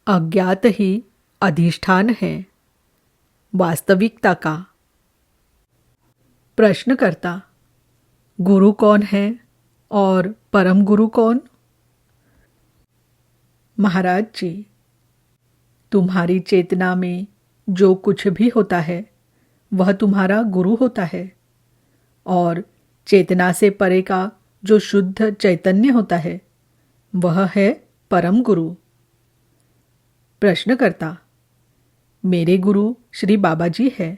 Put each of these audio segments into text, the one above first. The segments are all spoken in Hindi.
अज्ञात ही अधिष्ठान है वास्तविकता का। प्रश्नकर्ता, गुरु कौन है और परम गुरु कौन? महाराज जी, तुम्हारी चेतना में जो कुछ भी होता है वह तुम्हारा गुरु होता है, और चेतना से परे का जो शुद्ध चैतन्य होता है वह है परम गुरु। प्रश्नकर्ता, मेरे गुरु श्री बाबा जी है,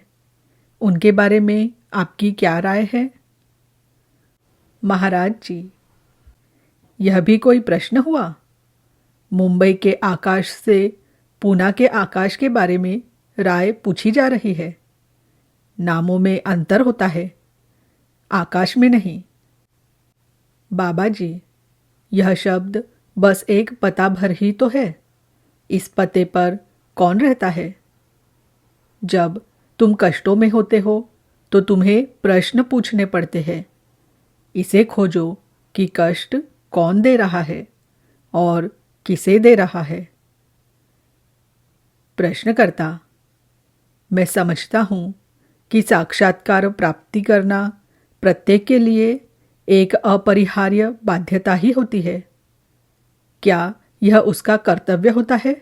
उनके बारे में आपकी क्या राय है? महाराज जी, यह भी कोई प्रश्न हुआ? मुंबई के आकाश से पूना के आकाश के बारे में राय पूछी जा रही है। नामों में अंतर होता है, आकाश में नहीं। बाबा जी, यह शब्द बस एक पता भर ही तो है। इस पते पर कौन रहता है? जब तुम कष्टों में होते हो तो तुम्हें प्रश्न पूछने पड़ते हैं। इसे खोजो कि कष्ट कौन दे रहा है और किसे दे रहा है। प्रश्नकर्ता, मैं समझता हूँ कि साक्षात्कार प्राप्ति करना प्रत्येक के लिए एक अपरिहार्य बाध्यता ही होती है। क्या यह उसका कर्तव्य होता है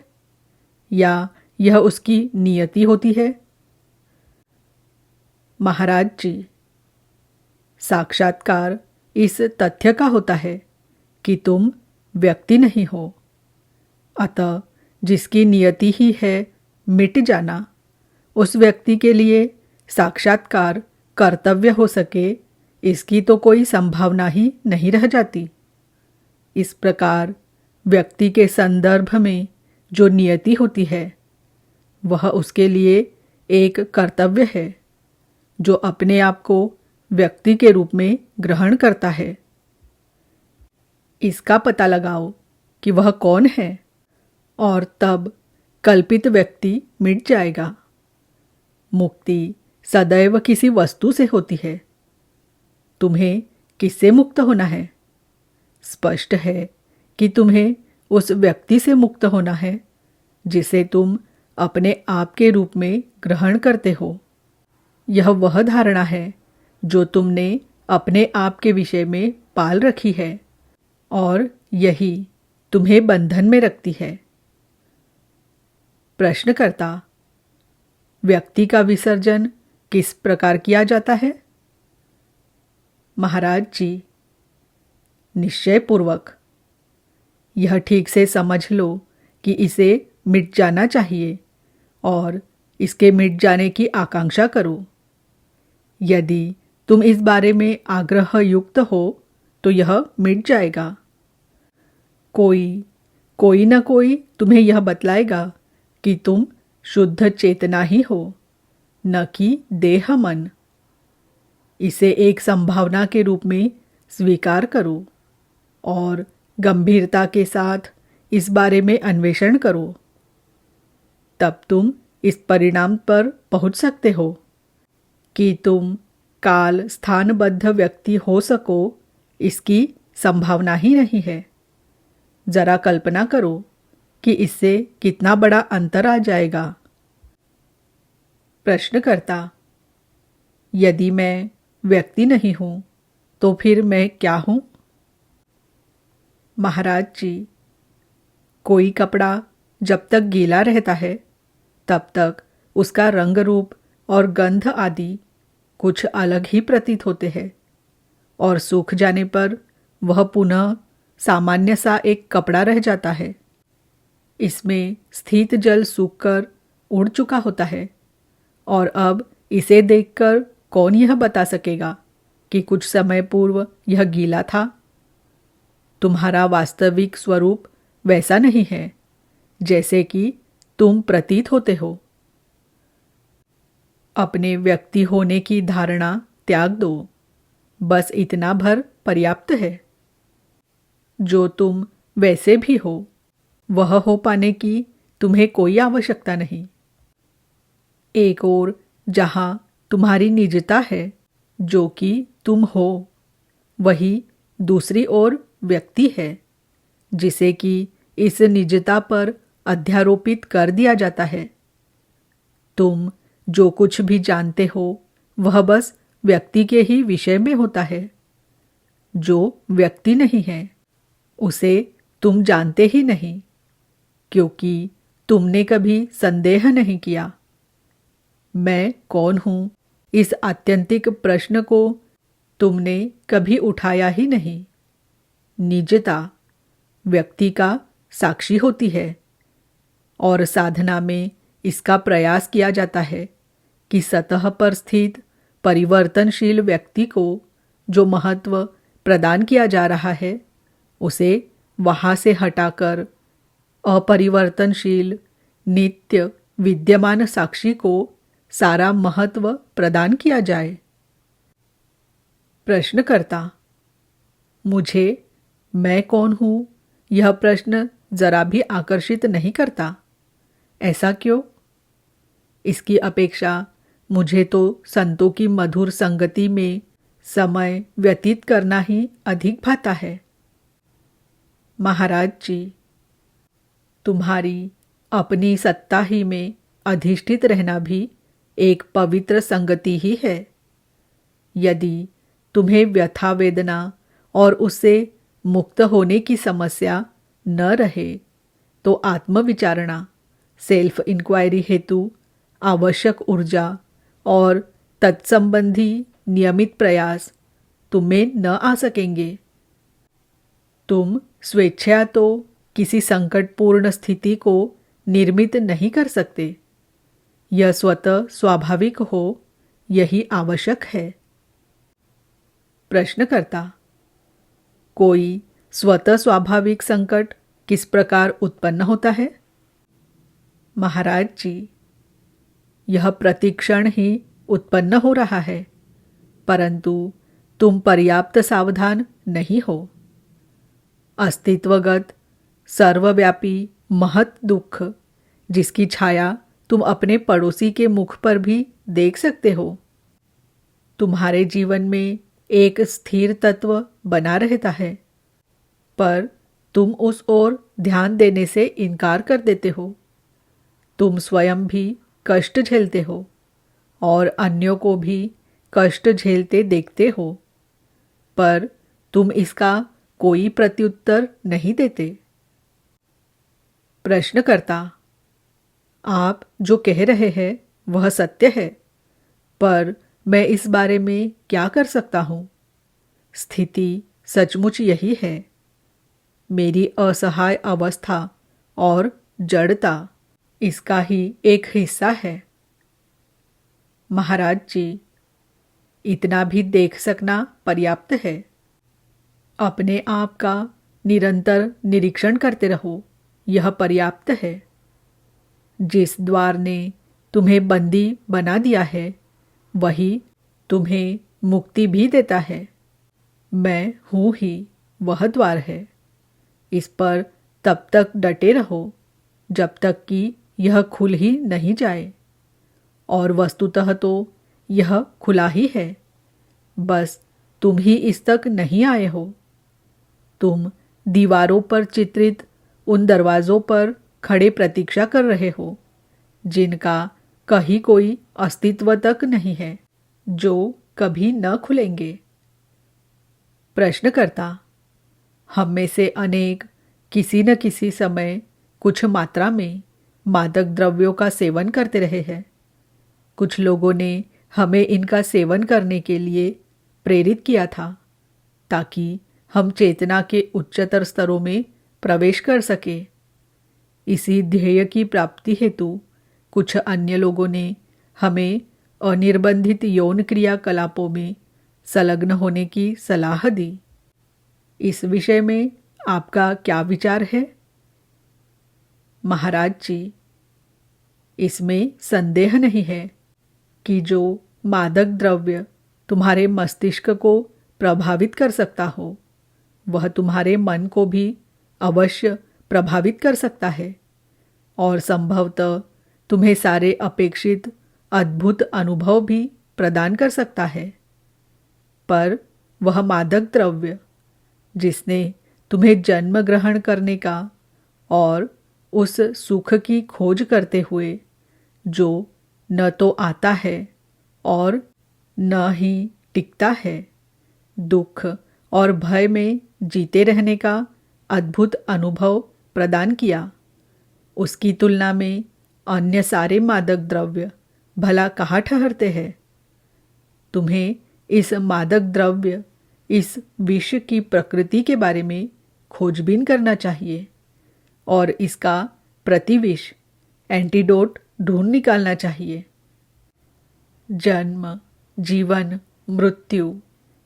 या यह उसकी नियति होती है? महाराज जी, साक्षात्कार इस तथ्य का होता है कि तुम व्यक्ति नहीं हो। अतः जिसकी नियति ही है मिट जाना, उस व्यक्ति के लिए साक्षात्कार कर्तव्य हो सके इसकी तो कोई संभावना ही नहीं रह जाती। इस प्रकार व्यक्ति के संदर्भ में जो नियति होती है वह उसके लिए एक कर्तव्य है जो अपने आप को व्यक्ति के रूप में ग्रहण करता है। इसका पता लगाओ कि वह कौन है और तब कल्पित व्यक्ति मिट जाएगा। मुक्ति सदैव किसी वस्तु से होती है। तुम्हें किससे मुक्त होना है? स्पष्ट है कि तुम्हें उस व्यक्ति से मुक्त होना है जिसे तुम अपने आप के रूप में ग्रहण करते हो। यह वह धारणा है जो तुमने अपने आप के विषय में पाल रखी है और यही तुम्हें बंधन में रखती है। प्रश्नकर्ता, व्यक्ति का विसर्जन किस प्रकार किया जाता है? महाराज जी, निश्चयपूर्वक। यह ठीक से समझ लो कि इसे मिट जाना चाहिए और इसके मिट जाने की आकांक्षा करो। यदि तुम इस बारे में आग्रह युक्त हो तो यह मिट जाएगा। कोई न कोई तुम्हें यह बतलाएगा कि तुम शुद्ध चेतना ही हो, न कि देह मन। इसे एक संभावना के रूप में स्वीकार करो और गंभीरता के साथ इस बारे में अन्वेषण करो। तब तुम इस परिणाम पर पहुंच सकते हो कि तुम काल स्थानबद्ध व्यक्ति हो सको इसकी संभावना ही नहीं है। जरा कल्पना करो कि इससे कितना बड़ा अंतर आ जाएगा। प्रश्नकर्ता, यदि मैं व्यक्ति नहीं हूं तो फिर मैं क्या हूं? महाराज जी, कोई कपड़ा जब तक गीला रहता है तब तक उसका रंग रूप और गंध आदि कुछ अलग ही प्रतीत होते हैं, और सूख जाने पर वह पुनः सामान्य सा एक कपड़ा रह जाता है। इसमें स्थित जल सूखकर उड़ चुका होता है, और अब इसे देखकर कौन यह बता सकेगा कि कुछ समय पूर्व यह गीला था? तुम्हारा वास्तविक स्वरूप वैसा नहीं है जैसे कि तुम प्रतीत होते हो। अपने व्यक्ति होने की धारणा त्याग दो। बस इतना भर पर्याप्त है। जो तुम वैसे भी हो वह हो पाने की तुम्हें कोई आवश्यकता नहीं। एक ओर जहाँ तुम्हारी निजता है जो कि तुम हो, वही दूसरी ओर व्यक्ति है जिसे कि इस निजता पर अध्यारोपित कर दिया जाता है। तुम जो कुछ भी जानते हो वह बस व्यक्ति के ही विषय में होता है। जो व्यक्ति नहीं है उसे तुम जानते ही नहीं, क्योंकि तुमने कभी संदेह नहीं किया। मैं कौन हूँ, इस आत्यंतिक प्रश्न को तुमने कभी उठाया ही नहीं। निजता व्यक्ति का साक्षी होती है और साधना में इसका प्रयास किया जाता है कि सतह पर स्थित परिवर्तनशील व्यक्ति को जो महत्व प्रदान किया जा रहा है उसे वहाँ से हटाकर अपरिवर्तनशील नित्य विद्यमान साक्षी को सारा महत्व प्रदान किया जाए। प्रश्नकर्ता: मुझे मैं कौन हूँ यह प्रश्न जरा भी आकर्षित नहीं करता। ऐसा क्यों? इसकी अपेक्षा मुझे तो संतों की मधुर संगति में समय व्यतीत करना ही अधिक भाता है। महाराज जी, तुम्हारी अपनी सत्ता ही में अधिष्ठित रहना भी एक पवित्र संगति ही है। यदि तुम्हें व्यथा वेदना और उससे मुक्त होने की समस्या न रहे तो आत्मविचारणा, सेल्फ इंक्वायरी हेतु आवश्यक ऊर्जा और तत्संबंधी नियमित प्रयास तुम्हें न आ सकेंगे। तुम स्वेच्छा तो किसी संकटपूर्ण स्थिति को निर्मित नहीं कर सकते। यह स्वतः स्वाभाविक हो, यही आवश्यक है। प्रश्नकर्ता: कोई स्वतः स्वाभाविक संकट किस प्रकार उत्पन्न होता है? महाराज जी, यह प्रतिक्षण ही उत्पन्न हो रहा है, परंतु तुम पर्याप्त सावधान नहीं हो। अस्तित्वगत सर्वव्यापी महत् दुख जिसकी छाया तुम अपने पड़ोसी के मुख पर भी देख सकते हो, तुम्हारे जीवन में एक स्थिर तत्व बना रहता है, पर तुम उस ओर ध्यान देने से इनकार कर देते हो। तुम स्वयं भी कष्ट झेलते हो और अन्यों को भी कष्ट झेलते देखते हो, पर तुम इसका कोई प्रत्युत्तर नहीं देते। प्रश्नकर्ता: आप जो कह रहे हैं वह सत्य है, पर मैं इस बारे में क्या कर सकता हूँ? स्थिति सचमुच यही है। मेरी असहाय अवस्था और जड़ता इसका ही एक हिस्सा है। महाराज जी, इतना भी देख सकना पर्याप्त है। अपने आप का निरंतर निरीक्षण करते रहो, यह पर्याप्त है। जिस द्वार ने तुम्हें बंदी बना दिया है वही तुम्हें मुक्ति भी देता है। मैं हूँ ही वह द्वार है। इस पर तब तक डटे रहो जब तक कि यह खुल ही नहीं जाए, और वस्तुतः तो यह खुला ही है, बस तुम ही इस तक नहीं आए हो। तुम दीवारों पर चित्रित उन दरवाज़ों पर खड़े प्रतीक्षा कर रहे हो जिनका कहीं कोई अस्तित्व तक नहीं है, जो कभी न खुलेंगे। प्रश्नकर्ता: हम में से अनेक किसी न किसी समय कुछ मात्रा में मादक द्रव्यों का सेवन करते रहे हैं। कुछ लोगों ने हमें इनका सेवन करने के लिए प्रेरित किया था ताकि हम चेतना के उच्चतर स्तरों में प्रवेश कर सके। इसी ध्येय की प्राप्ति हेतु कुछ अन्य लोगों ने हमें अनिर्बंधित यौन क्रियाकलापों में संलग्न होने की सलाह दी। इस विषय में आपका क्या विचार है? महाराज जी, इसमें संदेह नहीं है कि जो मादक द्रव्य तुम्हारे मस्तिष्क को प्रभावित कर सकता हो वह तुम्हारे मन को भी अवश्य प्रभावित कर सकता है और संभवतः तुम्हें सारे अपेक्षित अद्भुत अनुभव भी प्रदान कर सकता है। पर वह मादक द्रव्य जिसने तुम्हें जन्म ग्रहण करने का और उस सुख की खोज करते हुए जो न तो आता है और न ही टिकता है, दुख और भय में जीते रहने का अद्भुत अनुभव प्रदान किया। उसकी तुलना में अन्य सारे मादक द्रव्य भला कहाँ ठहरते हैं। तुम्हें इस मादक द्रव्य, इस विष की प्रकृति के बारे में खोजबीन करना चाहिए और इसका प्रतिविष एंटीडोट ढूंढ निकालना चाहिए। जन्म, जीवन, मृत्यु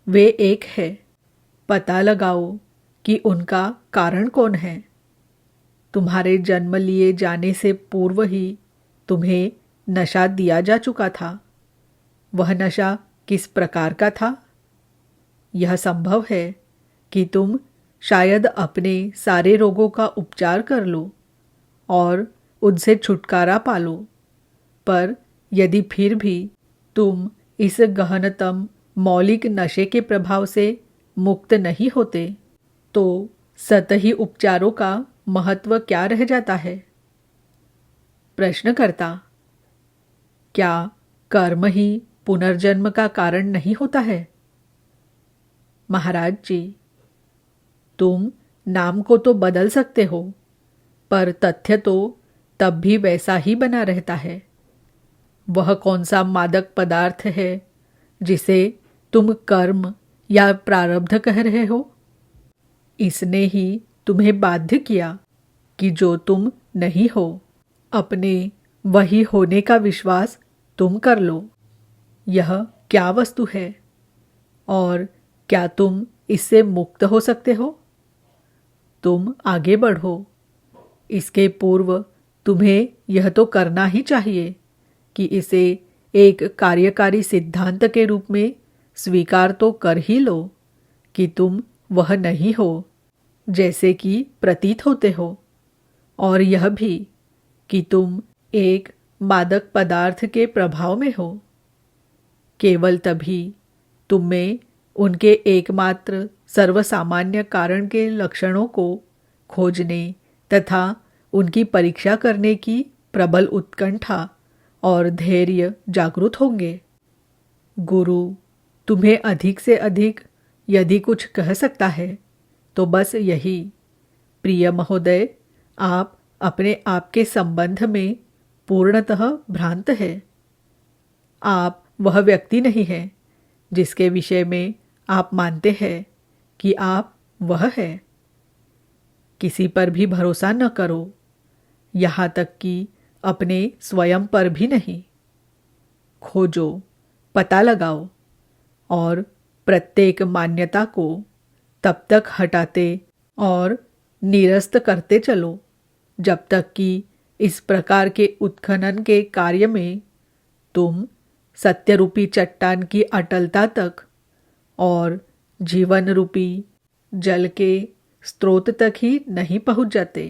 वे एक है। पता लगाओ कि उनका कारण कौन है। तुम्हारे जन्म लिए जाने से पूर्व ही तुम्हें नशा दिया जा चुका था। वह नशा किस प्रकार का था? यह संभव है कि तुम शायद अपने सारे रोगों का उपचार कर लो और उनसे छुटकारा पालो, पर यदि फिर भी तुम इस गहनतम मौलिक नशे के प्रभाव से मुक्त नहीं होते, तो सतही उपचारों का महत्व क्या रह जाता है? प्रश्नकर्ता: क्या कर्म ही पुनर्जन्म का कारण नहीं होता है? महाराज जी, तुम नाम को तो बदल सकते हो, पर तथ्य तो तब भी वैसा ही बना रहता है। वह कौन सा मादक पदार्थ है जिसे तुम कर्म या प्रारब्ध कह रहे हो? इसने ही तुम्हें बाध्य किया कि जो तुम नहीं हो, अपने वही होने का विश्वास तुम कर लो। यह क्या वस्तु है और क्या तुम इससे मुक्त हो सकते हो? तुम आगे बढ़ो। इसके पूर्व तुम्हें यह तो करना ही चाहिए कि इसे एक कार्यकारी सिद्धांत के रूप में स्वीकार तो कर ही लो कि तुम वह नहीं हो जैसे कि प्रतीत होते हो, और यह भी कि तुम एक मादक पदार्थ के प्रभाव में हो। केवल तभी तुम में उनके एकमात्र सर्वसामान्य कारण के लक्षणों को खोजने तथा उनकी परीक्षा करने की प्रबल उत्कंठा और धैर्य जागृत होंगे। गुरु तुम्हें अधिक से अधिक यदि कुछ कह सकता है तो बस यही: प्रिय महोदय, आप अपने आप के संबंध में पूर्णतः भ्रांत है। आप वह व्यक्ति नहीं है जिसके विषय में आप मानते हैं कि आप वह है। किसी पर भी भरोसा न करो, यहाँ तक कि अपने स्वयं पर भी नहीं। खोजो, पता लगाओ और प्रत्येक मान्यता को तब तक हटाते और निरस्त करते चलो जब तक कि इस प्रकार के उत्खनन के कार्य में तुम सत्यरूपी चट्टान की अटलता तक और जीवन रूपी जल के स्रोत तक ही नहीं पहुंच जाते।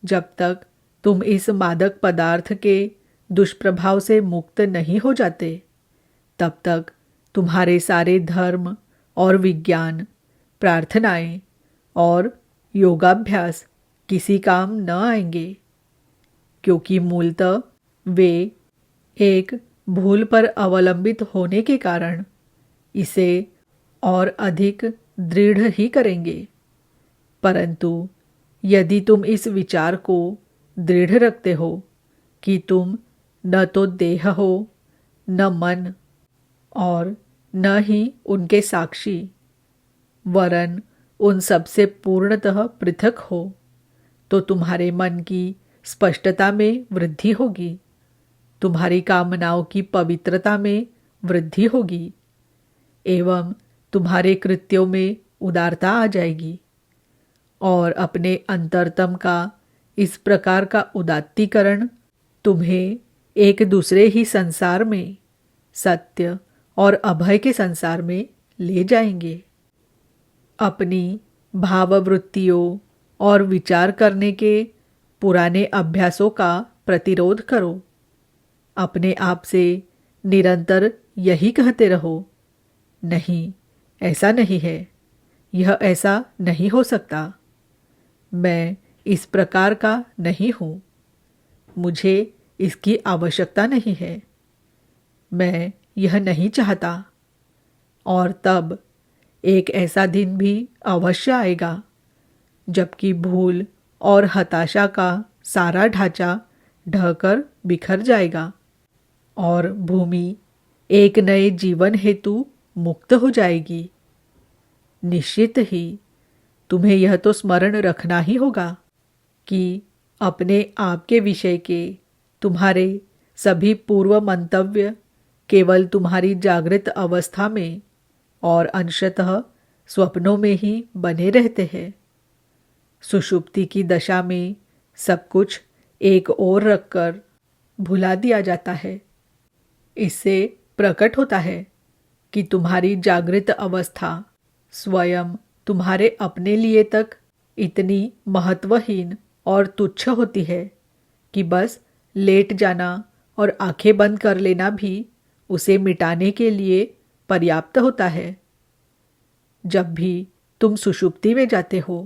जब तक तुम इस मादक पदार्थ के दुष्प्रभाव से मुक्त नहीं हो जाते, तब तक तुम्हारे सारे धर्म और विज्ञान, प्रार्थनाएं और योगाभ्यास किसी काम न आएंगे, क्योंकि मूलतः वे एक भूल पर अवलंबित होने के कारण इसे और अधिक दृढ़ ही करेंगे। परंतु यदि तुम इस विचार को दृढ़ रखते हो कि तुम न तो देह हो, न मन और न ही उनके साक्षी, वरन उन सबसे पूर्णतः पृथक हो, तो तुम्हारे मन की स्पष्टता में वृद्धि होगी, तुम्हारी कामनाओं की पवित्रता में वृद्धि होगी एवं तुम्हारे कृत्यों में उदारता आ जाएगी, और अपने अंतरतम का इस प्रकार का उदात्तीकरण तुम्हें एक दूसरे ही संसार में, सत्य और अभय के संसार में ले जाएंगे। अपनी भाववृत्तियों और विचार करने के पुराने अभ्यासों का प्रतिरोध करो। अपने आप से निरंतर यही कहते रहो, नहीं, ऐसा नहीं है, यह ऐसा नहीं हो सकता। मैं इस प्रकार का नहीं हूँ। मुझे इसकी आवश्यकता नहीं है। मैं यह नहीं चाहता। और तब एक ऐसा दिन भी अवश्य आएगा जबकि भूल और हताशा का सारा ढांचा ढहकर बिखर जाएगा और भूमि एक नए जीवन हेतु मुक्त हो जाएगी। निश्चित ही तुम्हें यह तो स्मरण रखना ही होगा कि अपने आप के विषय के तुम्हारे सभी पूर्व मंतव्य केवल तुम्हारी जागृत अवस्था में और अंशतः स्वप्नों में ही बने रहते हैं। सुषुप्ति की दशा में सब कुछ एक ओर रखकर भुला दिया जाता है। इससे प्रकट होता है कि तुम्हारी जागृत अवस्था स्वयं तुम्हारे अपने लिए तक इतनी महत्वहीन और तुच्छ होती है कि बस लेट जाना और आंखें बंद कर लेना भी उसे मिटाने के लिए पर्याप्त होता है। जब भी तुम सुषुप्ति में जाते हो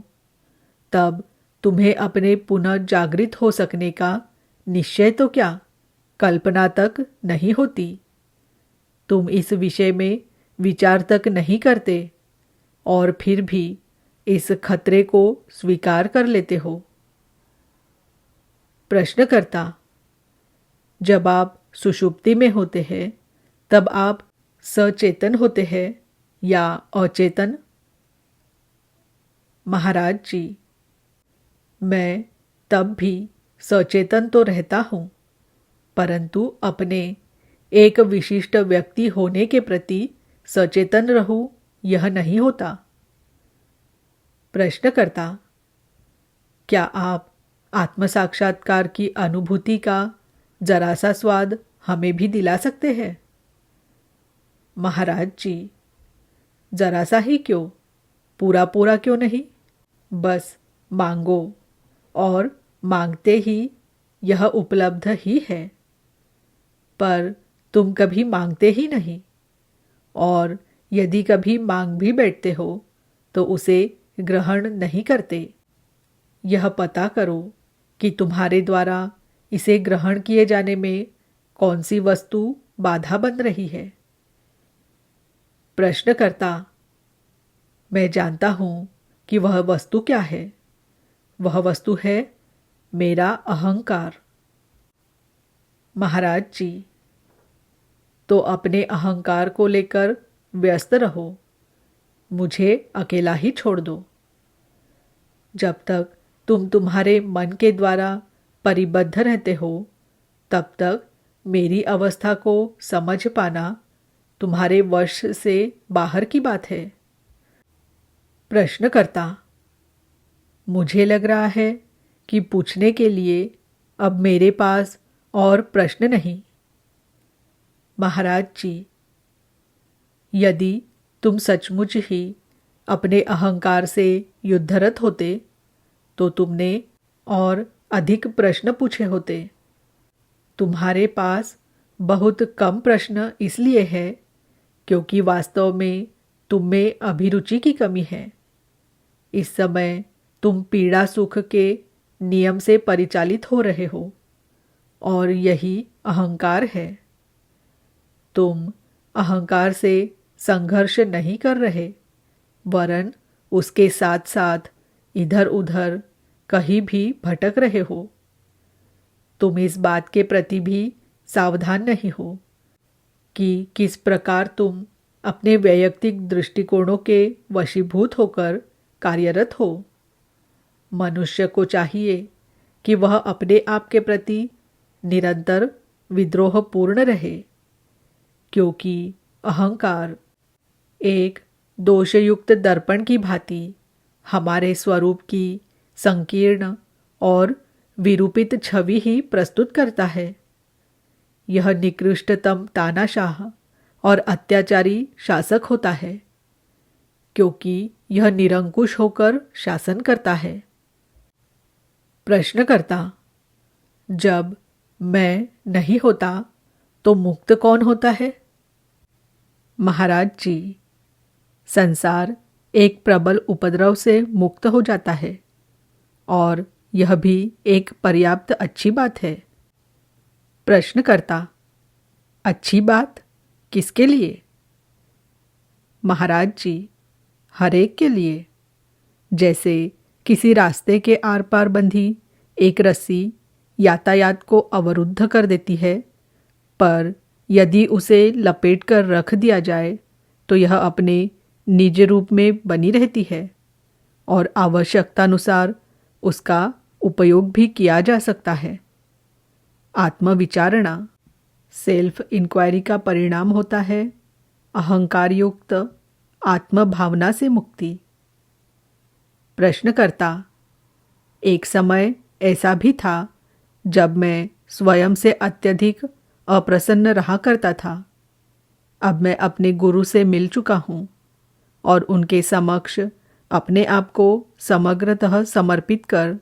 तब तुम्हें अपने पुनः जागृत हो सकने का निश्चय तो क्या, कल्पना तक नहीं होती। तुम इस विषय में विचार तक नहीं करते और फिर भी इस खतरे को स्वीकार कर लेते हो। प्रश्नकर्ता: जब आप सुषुप्ति में होते हैं तब आप सचेतन होते हैं या अचेतन? महाराज जी, मैं तब भी सचेतन तो रहता हूँ, परंतु अपने एक विशिष्ट व्यक्ति होने के प्रति सचेतन रहूं यह नहीं होता। प्रश्नकर्ता: क्या आप आत्म साक्षात्कार की अनुभूति का जरा सा स्वाद हमें भी दिला सकते हैं? महाराज जी, जरा सा ही क्यों, पूरा पूरा क्यों नहीं? बस मांगो और मांगते ही यह उपलब्ध ही है। पर तुम कभी मांगते ही नहीं, और यदि कभी मांग भी बैठते हो तो उसे ग्रहण नहीं करते। यह पता करो कि तुम्हारे द्वारा इसे ग्रहण किए जाने में कौन सी वस्तु बाधा बन रही है। प्रश्नकर्ता: मैं जानता हूँ कि वह वस्तु क्या है। वह वस्तु है मेरा अहंकार। महाराज जी, तो अपने अहंकार को लेकर व्यस्त रहो, मुझे अकेला ही छोड़ दो। जब तक तुम तुम्हारे मन के द्वारा परिबद्ध रहते हो तब तक मेरी अवस्था को समझ पाना तुम्हारे वश से बाहर की बात है। प्रश्नकर्ता: मुझे लग रहा है कि पूछने के लिए अब मेरे पास और प्रश्न नहीं। महाराज जी, यदि तुम सचमुच ही अपने अहंकार से युद्धरत होते तो तुमने और अधिक प्रश्न पूछे होते। तुम्हारे पास बहुत कम प्रश्न इसलिए है क्योंकि वास्तव में तुम में अभिरुचि की कमी है। इस समय तुम पीड़ा सुख के नियम से परिचालित हो रहे हो और यही अहंकार है। तुम अहंकार से संघर्ष नहीं कर रहे, वरन उसके साथ साथ इधर उधर कहीं भी भटक रहे हो। तुम इस बात के प्रति भी सावधान नहीं हो कि किस प्रकार तुम अपने वैयक्तिक दृष्टिकोणों के वशीभूत होकर कार्यरत हो। मनुष्य को चाहिए कि वह अपने आप के प्रति निरंतर विद्रोहपूर्ण रहे, क्योंकि अहंकार एक दोषयुक्त दर्पण की भांति हमारे स्वरूप की संकीर्ण और विरूपित छवि ही प्रस्तुत करता है। यह निकृष्टतम तानाशाह और अत्याचारी शासक होता है, क्योंकि यह निरंकुश होकर शासन करता है। प्रश्नकर्ता: जब मैं नहीं होता तो मुक्त कौन होता है? महाराज जी, संसार एक प्रबल उपद्रव से मुक्त हो जाता है और यह भी एक पर्याप्त अच्छी बात है। प्रश्नकर्ता: अच्छी बात किसके लिए? महाराज जी, हर एक के लिए। जैसे किसी रास्ते के आर पार बंधी एक रस्सी यातायात को अवरुद्ध कर देती है, पर यदि उसे लपेट कर रख दिया जाए तो यह अपने निज रूप में बनी रहती है और आवश्यकतानुसार उसका उपयोग भी किया जा सकता है। आत्मविचारणा, सेल्फ इंक्वायरी का परिणाम होता है अहंकार युक्त आत्मभावना से मुक्ति। प्रश्नकर्ता: एक समय ऐसा भी था जब मैं स्वयं से अत्यधिक अप्रसन्न रहा करता था। अब मैं अपने गुरु से मिल चुका हूँ और उनके समक्ष अपने आप को समग्रतः समर्पित कर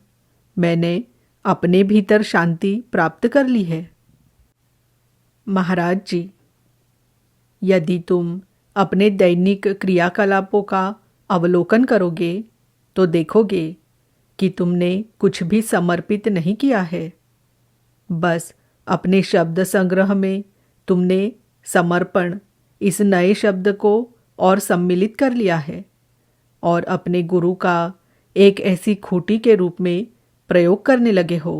मैंने अपने भीतर शांति प्राप्त कर ली है। महाराज जी, यदि तुम अपने दैनिक क्रियाकलापों का अवलोकन करोगे तो देखोगे कि तुमने कुछ भी समर्पित नहीं किया है। बस अपने शब्द संग्रह में तुमने समर्पण इस नए शब्द को और सम्मिलित कर लिया है और अपने गुरु का एक ऐसी खूंटी के रूप में प्रयोग करने लगे हो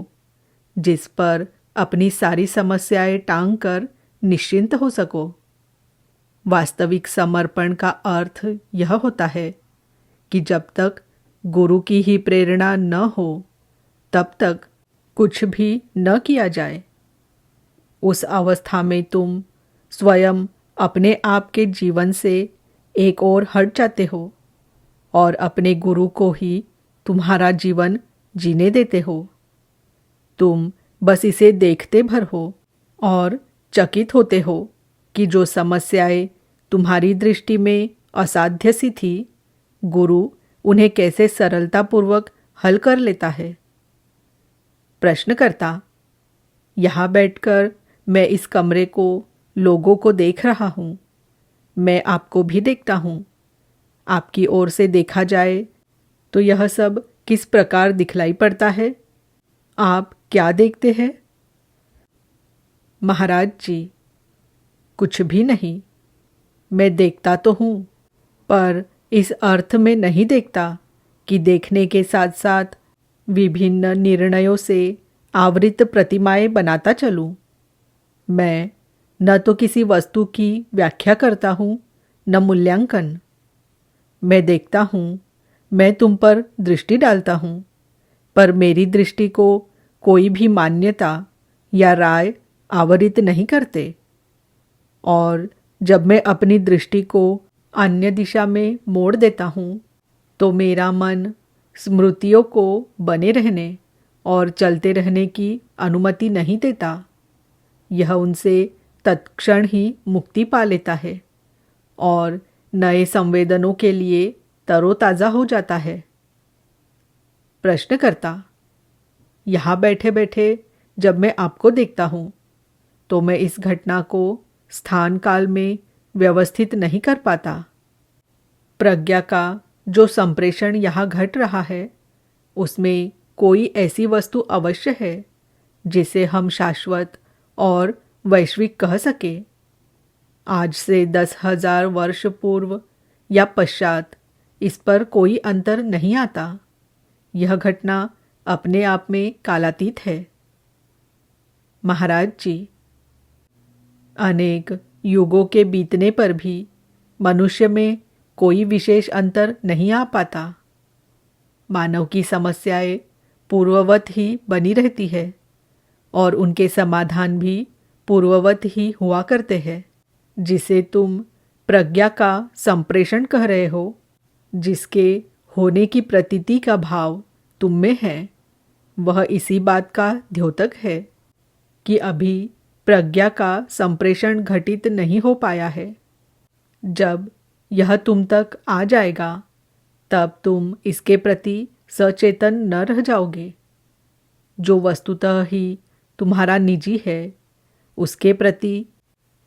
जिस पर अपनी सारी समस्याएं टांग कर निश्चिंत हो सको। वास्तविक समर्पण का अर्थ यह होता है कि जब तक गुरु की ही प्रेरणा न हो तब तक कुछ भी न किया जाए। उस अवस्था में तुम स्वयं अपने आप के जीवन से एक ओर हट जाते हो और अपने गुरु को ही तुम्हारा जीवन जीने देते हो। तुम बस इसे देखते भर हो और चकित होते हो कि जो समस्याएं तुम्हारी दृष्टि में असाध्य सी थी, गुरु उन्हें कैसे सरलतापूर्वक हल कर लेता है। प्रश्नकर्ता: यहाँ बैठकर मैं इस कमरे को, लोगों को देख रहा हूँ। मैं आपको भी देखता हूँ। आपकी ओर से देखा जाए तो यह सब किस प्रकार दिखलाई पड़ता है? आप क्या देखते हैं? महाराज जी, कुछ भी नहीं। मैं देखता तो हूँ, पर इस अर्थ में नहीं देखता कि देखने के साथ साथ विभिन्न निर्णयों से आवृत प्रतिमाएं बनाता चलूं। मैं न तो किसी वस्तु की व्याख्या करता हूँ न मूल्यांकन। मैं देखता हूँ, मैं तुम पर दृष्टि डालता हूँ, पर मेरी दृष्टि को कोई भी मान्यता या राय आवरित नहीं करते। और जब मैं अपनी दृष्टि को अन्य दिशा में मोड़ देता हूँ तो मेरा मन स्मृतियों को बने रहने और चलते रहने की अनुमति नहीं देता। यह उनसे तत्क्षण ही मुक्ति पा लेता है और नए संवेदनों के लिए तरोताज़ा हो जाता है। प्रश्नकर्ता: यहाँ बैठे बैठे जब मैं आपको देखता हूँ तो मैं इस घटना को स्थान काल में व्यवस्थित नहीं कर पाता। प्रज्ञा का जो संप्रेषण यहाँ घट रहा है उसमें कोई ऐसी वस्तु अवश्य है जिसे हम शाश्वत और वैश्विक कह सके। आज से 10,000 वर्ष पूर्व या पश्चात इस पर कोई अंतर नहीं आता। यह घटना अपने आप में कालातीत है। महाराज जी, अनेक युगों के बीतने पर भी मनुष्य में कोई विशेष अंतर नहीं आ पाता। मानव की समस्याएं पूर्ववत ही बनी रहती है और उनके समाधान भी पूर्ववत ही हुआ करते हैं। जिसे तुम प्रज्ञा का संप्रेषण कह रहे हो, जिसके होने की प्रतीति का भाव तुम में है, वह इसी बात का द्योतक है कि अभी प्रज्ञा का संप्रेषण घटित नहीं हो पाया है। जब यह तुम तक आ जाएगा तब तुम इसके प्रति सचेतन न रह जाओगे। जो वस्तुतः ही तुम्हारा निजी है उसके प्रति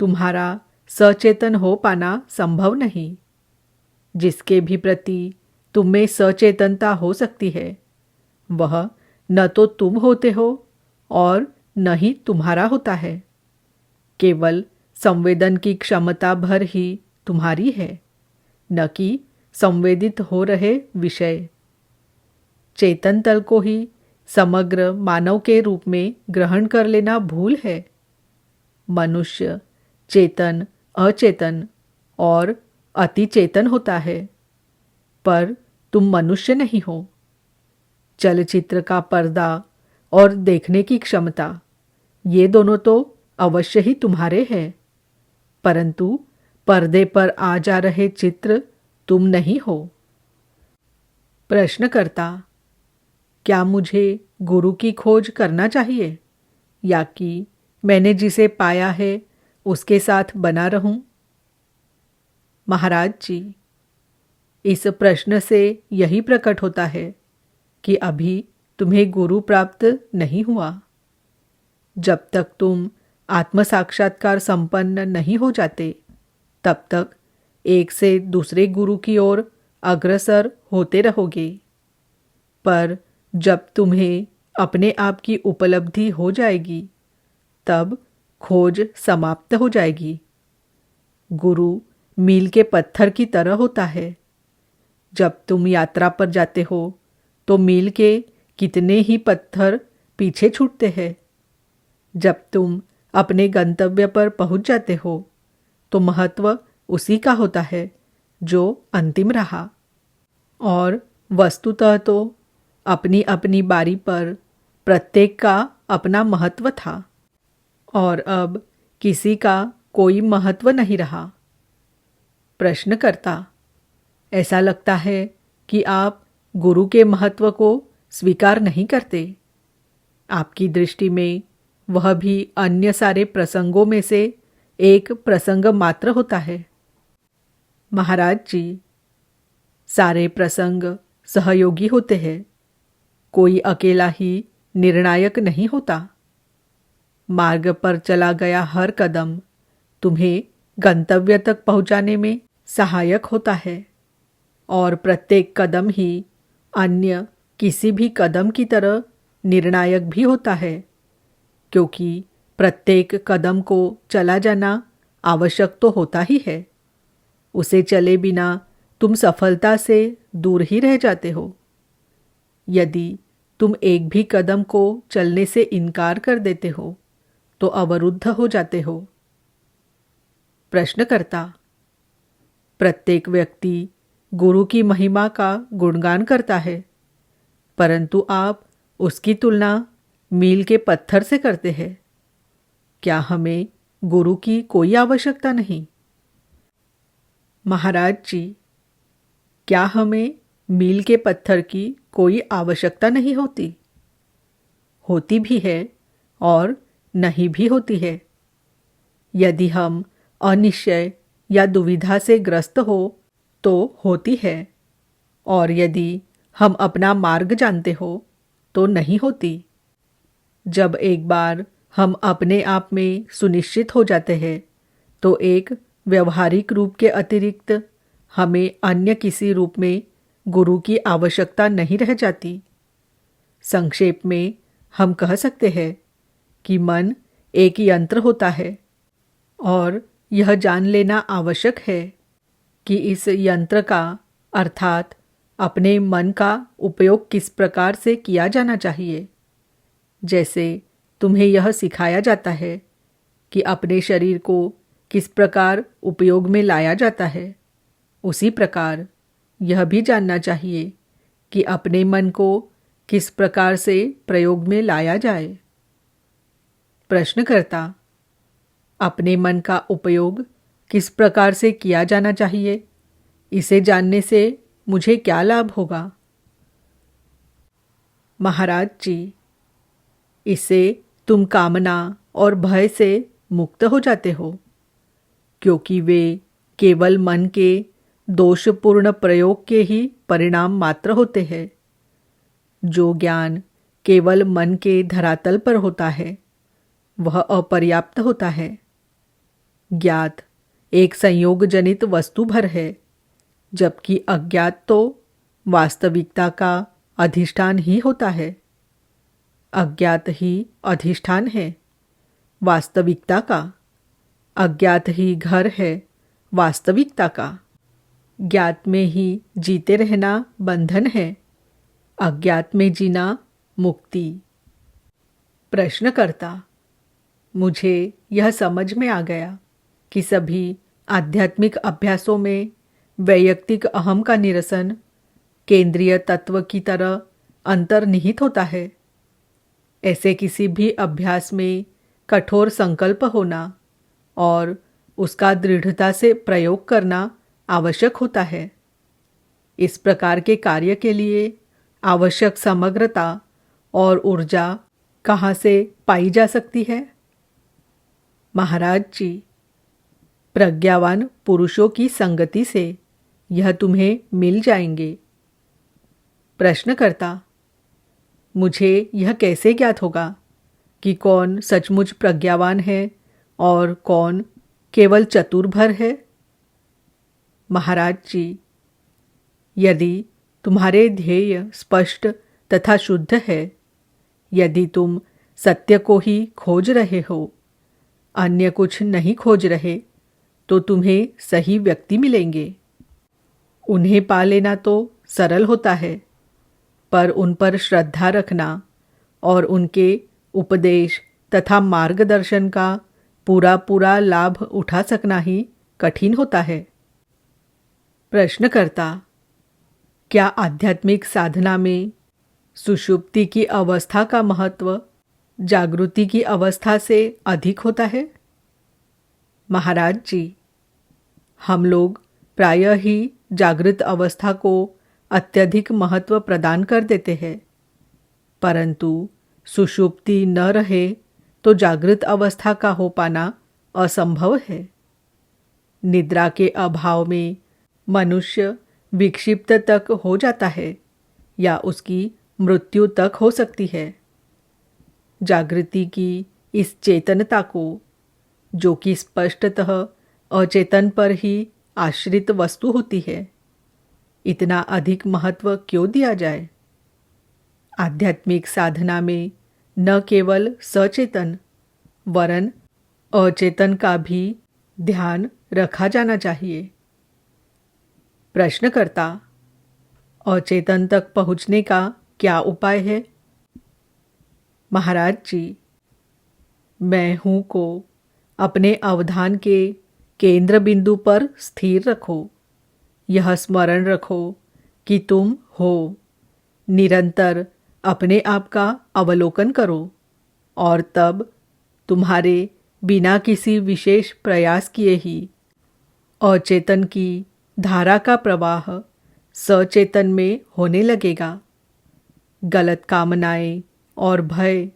तुम्हारा सचेतन हो पाना संभव नहीं। जिसके भी प्रति तुम में सचेतनता हो सकती है वह न तो तुम होते हो और न ही तुम्हारा होता है। केवल संवेदन की क्षमता भर ही तुम्हारी है, न कि संवेदित हो रहे विषय। चेतन तल को ही समग्र मानव के रूप में ग्रहण कर लेना भूल है। मनुष्य चेतन, अचेतन और अति चेतन होता है, पर तुम मनुष्य नहीं हो। चलचित्र का पर्दा और देखने की क्षमता, ये दोनों तो अवश्य ही तुम्हारे हैं, परंतु पर्दे पर आ जा रहे चित्र तुम नहीं हो। प्रश्नकर्ता: क्या मुझे गुरु की खोज करना चाहिए, या कि मैंने जिसे पाया है उसके साथ बना रहूं? महाराज जी, इस प्रश्न से यही प्रकट होता है कि अभी तुम्हें गुरु प्राप्त नहीं हुआ। जब तक तुम आत्म साक्षात्कार संपन्न नहीं हो जाते, तब तक एक से दूसरे गुरु की ओर अग्रसर होते रहोगे। पर जब तुम्हें अपने आप की उपलब्धि हो जाएगी, तब खोज समाप्त हो जाएगी। गुरु मील के पत्थर की तरह होता है। जब तुम यात्रा पर जाते हो तो मील के कितने ही पत्थर पीछे छूटते हैं। जब तुम अपने गंतव्य पर पहुंच जाते हो तो महत्व उसी का होता है जो अंतिम रहा। और वस्तुतः तो अपनी अपनी बारी पर प्रत्येक का अपना महत्व था, और अब किसी का कोई महत्व नहीं रहा। प्रश्नकर्ता: ऐसा लगता है कि आप गुरु के महत्व को स्वीकार नहीं करते। आपकी दृष्टि में वह भी अन्य सारे प्रसंगों में से एक प्रसंग मात्र होता है। महाराज जी, सारे प्रसंग सहयोगी होते हैं, कोई अकेला ही निर्णायक नहीं होता। मार्ग पर चला गया हर कदम तुम्हें गंतव्य तक पहुंचाने में सहायक होता है, और प्रत्येक कदम ही अन्य किसी भी कदम की तरह निर्णायक भी होता है, क्योंकि प्रत्येक कदम को चला जाना आवश्यक तो होता ही है। उसे चले बिना तुम सफलता से दूर ही रह जाते हो। यदि तुम एक भी कदम को चलने से इनकार कर देते हो तो अवरुद्ध हो जाते हो। प्रश्नकर्ता: प्रत्येक व्यक्ति गुरु की महिमा का गुणगान करता है, परंतु आप उसकी तुलना मील के पत्थर से करते हैं। क्या हमें गुरु की कोई आवश्यकता नहीं? महाराज जी, क्या हमें मील के पत्थर की कोई आवश्यकता नहीं होती? होती भी है और नहीं भी होती है। यदि हम अनिश्चय या दुविधा से ग्रस्त हो तो होती है, और यदि हम अपना मार्ग जानते हो तो नहीं होती। जब एक बार हम अपने आप में सुनिश्चित हो जाते हैं तो एक व्यवहारिक रूप के अतिरिक्त हमें अन्य किसी रूप में गुरु की आवश्यकता नहीं रह जाती। संक्षेप में हम कह सकते हैं कि मन एक यंत्र होता है, और यह जान लेना आवश्यक है कि इस यंत्र का अर्थात अपने मन का उपयोग किस प्रकार से किया जाना चाहिए। जैसे तुम्हें यह सिखाया जाता है कि अपने शरीर को किस प्रकार उपयोग में लाया जाता है, उसी प्रकार यह भी जानना चाहिए कि अपने मन को किस प्रकार से प्रयोग में लाया जाए। प्रश्नकर्ता: अपने मन का उपयोग किस प्रकार से किया जाना चाहिए, इसे जानने से मुझे क्या लाभ होगा? महाराज जी, इससे तुम कामना और भय से मुक्त हो जाते हो, क्योंकि वे केवल मन के दोषपूर्ण प्रयोग के ही परिणाम मात्र होते हैं। जो ज्ञान केवल मन के धरातल पर होता है वह अपर्याप्त होता है। ज्ञात एक संयोग जनित वस्तु भर है, जबकि अज्ञात तो वास्तविकता का अधिष्ठान ही होता है। अज्ञात ही अधिष्ठान है वास्तविकता का, अज्ञात ही घर है वास्तविकता का। ज्ञात में ही जीते रहना बंधन है, अज्ञात में जीना मुक्ति। प्रश्नकर्ता, मुझे यह समझ में आ गया कि सभी आध्यात्मिक अभ्यासों में वैयक्तिक अहम का निरसन केंद्रीय तत्व की तरह अंतर्निहित होता है। ऐसे किसी भी अभ्यास में कठोर संकल्प होना और उसका दृढ़ता से प्रयोग करना आवश्यक होता है। इस प्रकार के कार्य के लिए आवश्यक समग्रता और ऊर्जा कहाँ से पाई जा सकती है? महाराज जी, प्रज्ञावान पुरुषों की संगति से यह तुम्हें मिल जाएंगे। प्रश्नकर्ता, मुझे यह कैसे ज्ञात होगा कि कौन सचमुच प्रज्ञावान है और कौन केवल चतुर है? महाराज जी, यदि तुम्हारे ध्येय स्पष्ट तथा शुद्ध है, यदि तुम सत्य को ही खोज रहे हो, अन्य कुछ नहीं खोज रहे, तो तुम्हें सही व्यक्ति मिलेंगे। उन्हें पा लेना तो सरल होता है, पर उन पर श्रद्धा रखना और उनके उपदेश तथा मार्गदर्शन का पूरा पूरा लाभ उठा सकना ही कठिन होता है। प्रश्नकर्ता, क्या आध्यात्मिक साधना में सुषुप्ति की अवस्था का महत्व जागृति की अवस्था से अधिक होता है? महाराज जी, हम लोग प्रायः ही जागृत अवस्था को अत्यधिक महत्व प्रदान कर देते हैं, परंतु सुषुप्ति न रहे तो जागृत अवस्था का हो पाना असंभव है। निद्रा के अभाव में मनुष्य विक्षिप्त तक हो जाता है या उसकी मृत्यु तक हो सकती है। जागृति की इस चेतनता को, जो कि स्पष्टतः अचेतन पर ही आश्रित वस्तु होती है, इतना अधिक महत्व क्यों दिया जाए? आध्यात्मिक साधना में न केवल सचेतन वरन अचेतन का भी ध्यान रखा जाना चाहिए। प्रश्नकर्ता, अचेतन तक पहुँचने का क्या उपाय है? महाराज जी, मैं हूँ को अपने अवधान के केंद्र बिंदु पर स्थिर रखो। यह स्मरण रखो कि तुम हो। निरंतर अपने आप का अवलोकन करो और तब तुम्हारे बिना किसी विशेष प्रयास किए ही अचेतन की धारा का प्रवाह सचेतन में होने लगेगा। गलत कामनाएं और भय,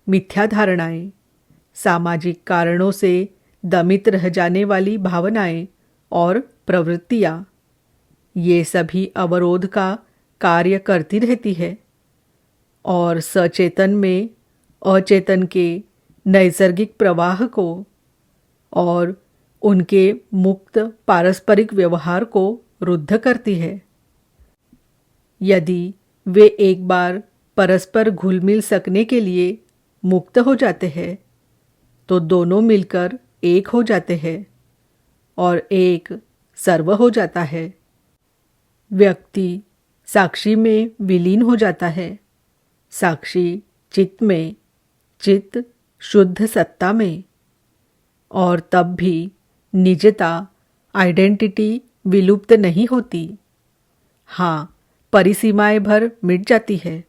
मिथ्या धारणाएं, सामाजिक कारणों से दमित रह जाने वाली भावनाएं और प्रवृत्तियां, ये सभी अवरोध का कार्य करती रहती है और सचेतन में अचेतन के नैसर्गिक प्रवाह को और उनके मुक्त पारस्परिक व्यवहार को रुद्ध करती है। यदि वे एक बार परस्पर घुल मिल सकने के लिए मुक्त हो जाते हैं, तो दोनों मिलकर एक हो जाते हैं और एक सर्व हो जाता है। व्यक्ति साक्षी में विलीन हो जाता है, साक्षी चित्त में, चित्त शुद्ध सत्ता में, और तब भी निजता, आइडेंटिटी विलुप्त नहीं होती। हाँ, परिसीमाएं भर मिट जाती है।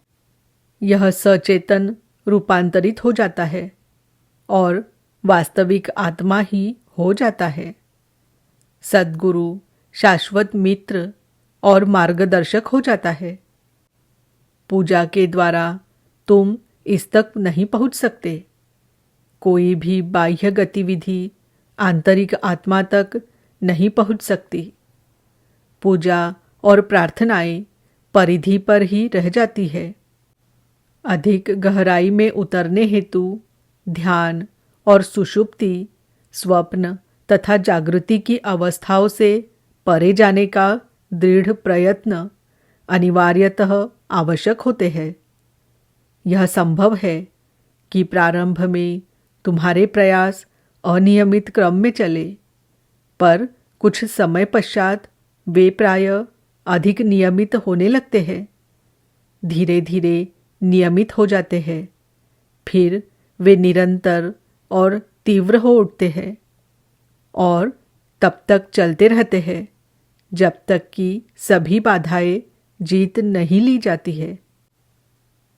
यह सचेतन रूपांतरित हो जाता है और वास्तविक आत्मा ही हो जाता है। सद्गुरु, शाश्वत मित्र और मार्गदर्शक हो जाता है। पूजा के द्वारा तुम इस तक नहीं पहुंच सकते। कोई भी बाह्य गतिविधि आंतरिक आत्मा तक नहीं पहुंच सकती। पूजा और प्रार्थनाएं परिधि पर ही रह जाती है। अधिक गहराई में उतरने हेतु ध्यान और सुषुप्ति, स्वप्न तथा जागृति की अवस्थाओं से परे जाने का दृढ़ प्रयत्न अनिवार्यतः आवश्यक होते हैं। यह संभव है कि प्रारंभ में तुम्हारे प्रयास अनियमित क्रम में चले, पर कुछ समय पश्चात वे प्रायः अधिक नियमित होने लगते हैं। धीरे धीरे नियमित हो जाते हैं, फिर वे निरंतर और तीव्र हो उठते हैं और तब तक चलते रहते हैं जब तक कि सभी बाधाएं जीत नहीं ली जाती है।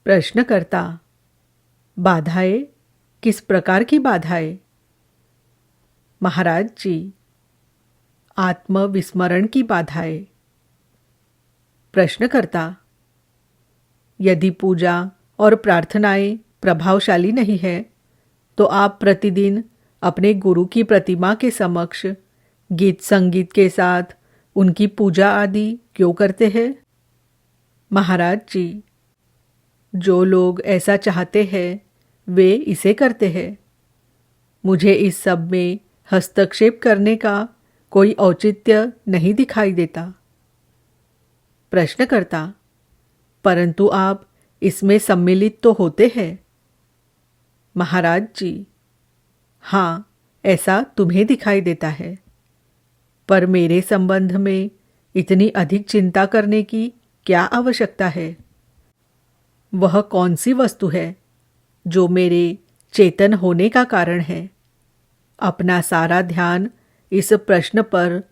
प्रश्नकर्ता: बाधाएं? किस प्रकार की बाधाएं? महाराज जी, आत्मविस्मरण की बाधाएं। प्रश्नकर्ता: यदि पूजा और प्रार्थनाएं प्रभावशाली नहीं है तो आप प्रतिदिन अपने गुरु की प्रतिमा के समक्ष गीत संगीत के साथ उनकी पूजा आदि क्यों करते हैं? महाराज जी, जो लोग ऐसा चाहते हैं वे इसे करते हैं। मुझे इस सब में हस्तक्षेप करने का कोई औचित्य नहीं दिखाई देता। प्रश्नकर्ता: परंतु आप इसमें सम्मिलित तो होते हैं। महाराज जी, हाँ, ऐसा तुम्हें दिखाई देता है, पर मेरे संबंध में इतनी अधिक चिंता करने की क्या आवश्यकता है? वह कौन सी वस्तु है जो मेरे चेतन होने का कारण है? अपना सारा ध्यान इस प्रश्न पर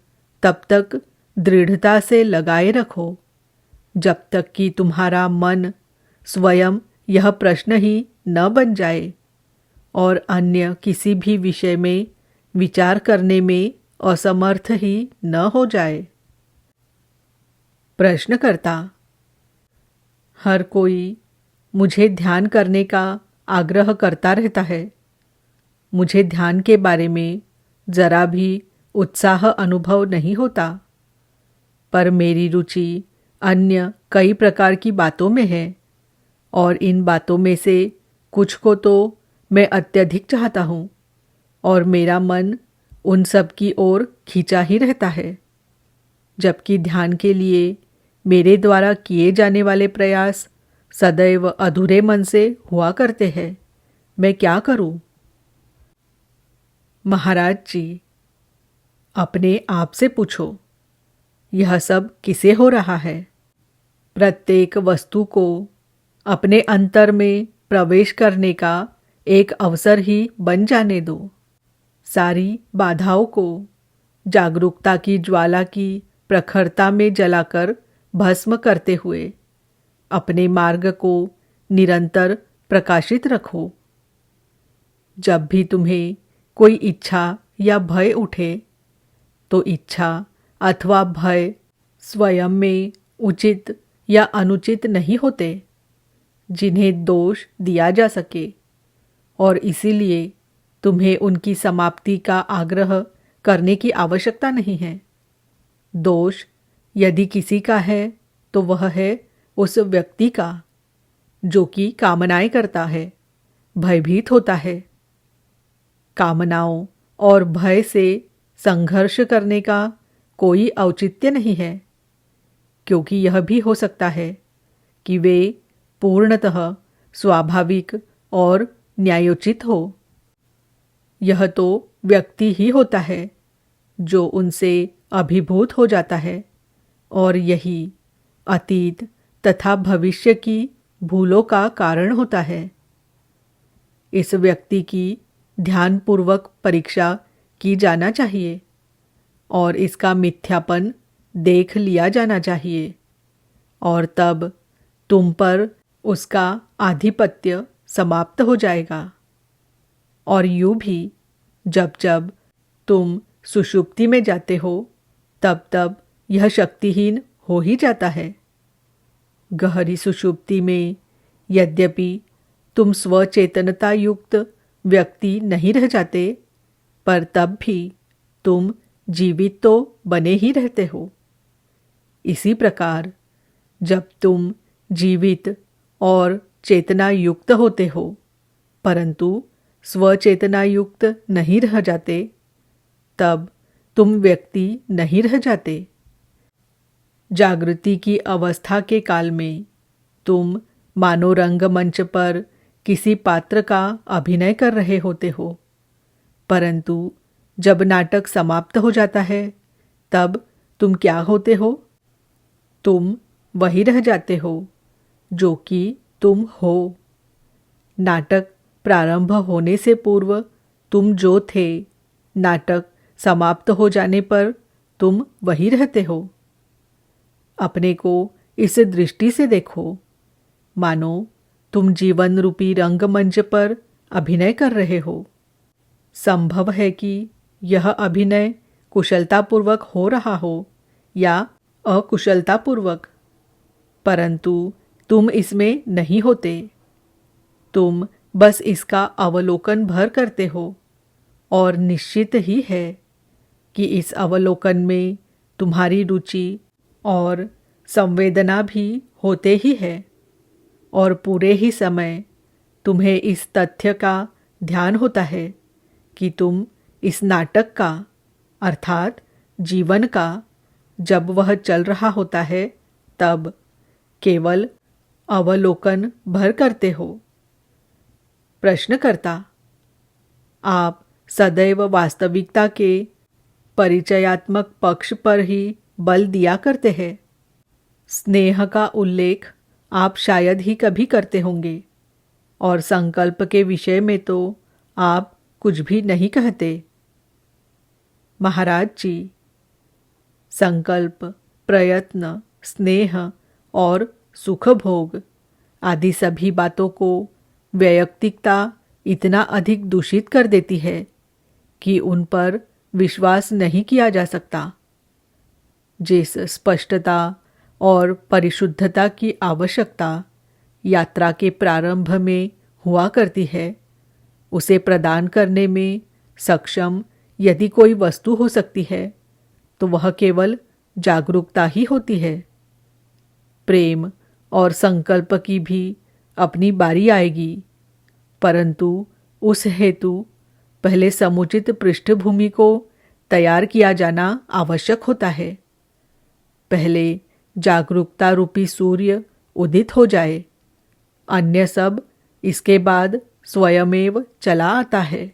तब तक दृढ़ता से लगाए रखो जब तक कि तुम्हारा मन स्वयं यह प्रश्न ही न बन जाए और अन्य किसी भी विषय में विचार करने में असमर्थ ही न हो जाए। प्रश्नकर्ता: हर कोई मुझे ध्यान करने का आग्रह करता रहता है। मुझे ध्यान के बारे में जरा भी उत्साह अनुभव नहीं होता, पर मेरी रुचि अन्य कई प्रकार की बातों में है और इन बातों में से कुछ को तो मैं अत्यधिक चाहता हूँ और मेरा मन उन सब की ओर खींचा ही रहता है, जबकि ध्यान के लिए मेरे द्वारा किए जाने वाले प्रयास सदैव अधूरे मन से हुआ करते हैं। मैं क्या करूं? महाराज जी, अपने आप से पूछो, यह सब किसे हो रहा है? प्रत्येक वस्तु को अपने अंतर में प्रवेश करने का एक अवसर ही बन जाने दो। सारी बाधाओं को जागरूकता की ज्वाला की प्रखरता में जलाकर भस्म करते हुए अपने मार्ग को निरंतर प्रकाशित रखो। जब भी तुम्हें कोई इच्छा या भय उठे तो इच्छा अथवा भय स्वयं में उचित या अनुचित नहीं होते, जिन्हें दोष दिया जा सके, और इसीलिए तुम्हें उनकी समाप्ति का आग्रह करने की आवश्यकता नहीं है। दोष यदि किसी का है तो वह है उस व्यक्ति का जो कि कामनाएं करता है, भयभीत होता है। कामनाओं और भय से संघर्ष करने का कोई औचित्य नहीं है, क्योंकि यह भी हो सकता है कि वे पूर्णतः स्वाभाविक और न्यायोचित हो। यह तो व्यक्ति ही होता है जो उनसे अभिभूत हो जाता है, और यही अतीत तथा भविष्य की भूलों का कारण होता है। इस व्यक्ति की ध्यानपूर्वक परीक्षा की जाना चाहिए और इसका मिथ्यापन देख लिया जाना चाहिए, और तब तुम पर उसका आधिपत्य समाप्त हो जाएगा। और यूं भी जब जब तुम सुषुप्ति में जाते हो तब तब यह शक्तिहीन हो ही जाता है। गहरी सुषुप्ति में यद्यपि तुम स्वचेतनता युक्त व्यक्ति नहीं रह जाते, पर तब भी तुम जीवित तो बने ही रहते हो। इसी प्रकार जब तुम जीवित और चेतना युक्त होते हो परंतु स्वचेतना युक्त नहीं रह जाते, तब तुम व्यक्ति नहीं रह जाते। जागृति की अवस्था के काल में तुम मानो रंगमंच पर किसी पात्र का अभिनय कर रहे होते हो, परंतु जब नाटक समाप्त हो जाता है तब तुम क्या होते हो? तुम वही रह जाते हो जो कि तुम हो। नाटक प्रारंभ होने से पूर्व तुम जो थे, नाटक समाप्त हो जाने पर तुम वही रहते हो। अपने को इस दृष्टि से देखो, मानो तुम जीवन रूपी रंगमंच पर अभिनय कर रहे हो। संभव है कि यह अभिनय कुशलतापूर्वक हो रहा हो या अकुशलतापूर्वक, परंतु तुम इसमें नहीं होते। तुम बस इसका अवलोकन भर करते हो और निश्चित ही है कि इस अवलोकन में तुम्हारी रुचि और संवेदना भी होते ही है और पूरे ही समय तुम्हें इस तथ्य का ध्यान होता है कि तुम इस नाटक का अर्थात जीवन का जब वह चल रहा होता है तब केवल अवलोकन भर करते हो। प्रश्नकर्ता: आप सदैव वास्तविकता के परिचयात्मक पक्ष पर ही बल दिया करते हैं। स्नेह का उल्लेख आप शायद ही कभी करते होंगे और संकल्प के विषय में तो आप कुछ भी नहीं कहते। महाराज जी, संकल्प, प्रयत्न, स्नेह और सुख भोग आदि सभी बातों को वैयक्तिकता इतना अधिक दूषित कर देती है कि उन पर विश्वास नहीं किया जा सकता। जिस स्पष्टता और परिशुद्धता की आवश्यकता यात्रा के प्रारंभ में हुआ करती है, उसे प्रदान करने में सक्षम यदि कोई वस्तु हो सकती है तो वह केवल जागरूकता ही होती है। प्रेम और संकल्प की भी अपनी बारी आएगी, परंतु उस हेतु पहले समुचित पृष्ठभूमि को तैयार किया जाना आवश्यक होता है। पहले जागरूकता रूपी सूर्य उदित हो जाए, अन्य सब इसके बाद स्वयमेव चला आता है।